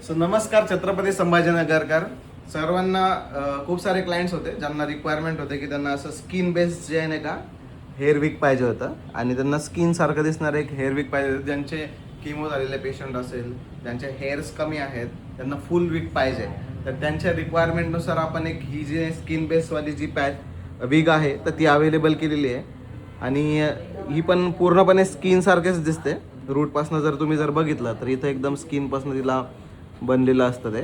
नमस्कार छत्रपती संभाजीनगरकर सर्वांना खूप सारे क्लायंट्स होते ज्यांना रिक्वायरमेंट होते की त्यांना असं स्किन बेस्ड जे आहे ना का हेअर विक पाहिजे होतं आणि त्यांना स्किन सारखं दिसणारं एक हेअर विक पाहिजे होतं. ज्यांचे किमो झालेले पेशंट असेल, ज्यांचे हेअर्स कमी आहेत, त्यांना फुल विक पाहिजे, तर त्यांच्या रिक्वायरमेंटनुसार आपण एक ही जी स्किन बेस्डवाली जी विग आहे तर ती अवेलेबल केलेली आहे. आणि ही पण पूर्णपणे स्किनसारखेच दिसते. रूटपासनं जर तुम्ही बघितलं तर इथं एकदम स्किनपासनं तिला बनलेलं असतं ते.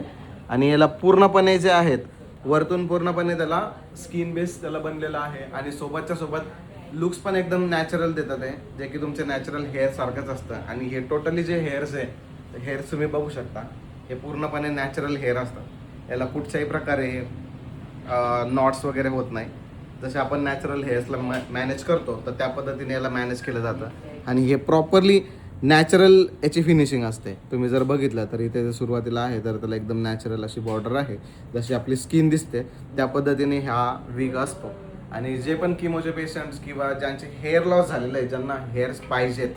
आणि याला पूर्णपणे जे आहेत वरतून पूर्णपणे त्याला स्किन बेस त्याला बनलेला आहे आणि सोबतच्या सोबत लुक्स पण एकदम नॅचरल देतात आहे, जे की तुमचे नॅचरल हेअर सारखंच असतं. आणि हे टोटली जे हेअर्स आहे हेअर्स तुम्ही बघू शकता, हे पूर्णपणे नॅचरल हेअर असतात. याला कुठच्याही प्रकारे नॉट्स वगैरे होत नाही. जसे आपण नॅचरल हेअर्सला मॅनेज करतो तर त्या पद्धतीने याला मॅनेज केलं जातं. आणि हे प्रॉपरली नॅचरल याची फिनिशिंग असते. तुम्ही जर बघितलं तर इथे सुरुवातीला आहे तर त्याला एकदम नॅचरल अशी बॉर्डर आहे, जशी आपली स्किन दिसते त्या पद्धतीने हा विग असतो. आणि जे पण किमोचे पेशंट्स किंवा ज्यांचे हेअर लॉस झालेलं आहे, ज्यांना हेअर्स पाहिजेत,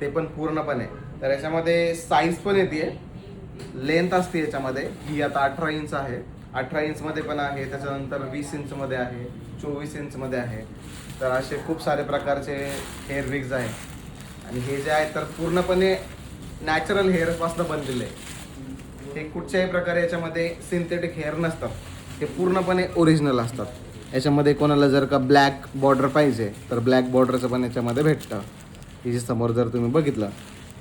ते पण पूर्णपणे. तर याच्यामध्ये साईज पण येते, लेंथ असते याच्यामध्ये. ही आता 18 इंच आहे, 18 इंचमध्ये पण आहे, त्याच्यानंतर 20 इंचमध्ये आहे, 24 इंचमध्ये आहे. तर असे खूप सारे प्रकारचे हेअर विग्स आहे. आणि हे जे आहे तर पूर्णपणे नॅचरल हेअरपासून बनलेले आहे. हे कुठच्याही प्रकारे याच्यामध्ये सिंथेटिक हेअर नसतात, हे पूर्णपणे ओरिजिनल असतात. याच्यामध्ये कोणाला जर का ब्लॅक बॉर्डर पाहिजे तर ब्लॅक बॉर्डरचं पण याच्यामध्ये भेटतं. ही जी समोर जर तुम्ही बघितलं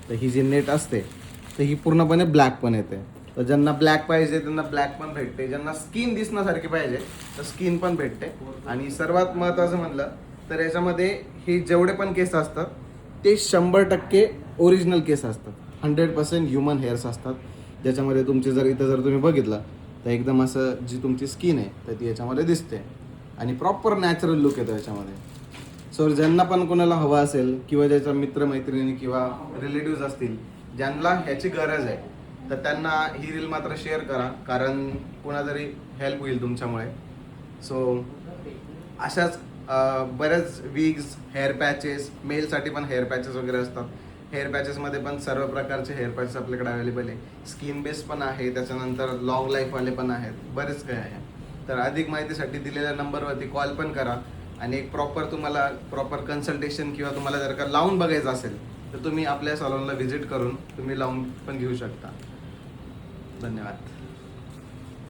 तर ही जी नेट असते तर ही पूर्णपणे ब्लॅक पण येते. तर ज्यांना ब्लॅक पाहिजे त्यांना ब्लॅक पण भेटते, ज्यांना स्किन दिसण्यासारखी पाहिजे तर स्किन पण भेटते. आणि सर्वात महत्त्वाचं म्हणलं तर याच्यामध्ये हे जेवढे पण केस असतात ते 100% ओरिजिनल केस असतात. 100% ह्युमन हेअर्स असतात, ज्याच्यामध्ये तुमचे जर तुम्ही बघितलं तर एकदम असं जी तुमची स्किन आहे तर ती याच्यामध्ये दिसते आणि प्रॉपर नॅचरल लुक येतो याच्यामध्ये. सो ज्यांना पण कोणाला हवं असेल किंवा ज्याच्या मित्रमैत्रिणी किंवा रिलेटिव्स असतील ज्यांना ह्याची गरज आहे तर त्यांना ही रील मात्र शेअर करा, कारण कोणा जरी हेल्प होईल तुमच्यामुळे. सो अशाच बऱ्याच विग्स, हेअर पॅचेस, मेलसाठी पण हेअर पॅचेस वगैरे असतात. हेअर पॅचेसमध्ये पण सर्व प्रकारचे हेअर पॅचेस आपल्याकडे अवेलेबल आहे. स्किन बेस पण आहे, त्याच्यानंतर लॉंग लाईफवाले पण आहेत, बरेच काही आहे. तर अधिक माहितीसाठी दिलेल्या नंबरवरती कॉल पण करा आणि एक तुम्हाला प्रॉपर कन्सल्टेशन किंवा तुम्हाला जर का लावून बघायचं असेल तर तुम्ही आपल्या सलूनला व्हिजिट करून तुम्ही लावून पण घेऊ शकता. धन्यवाद.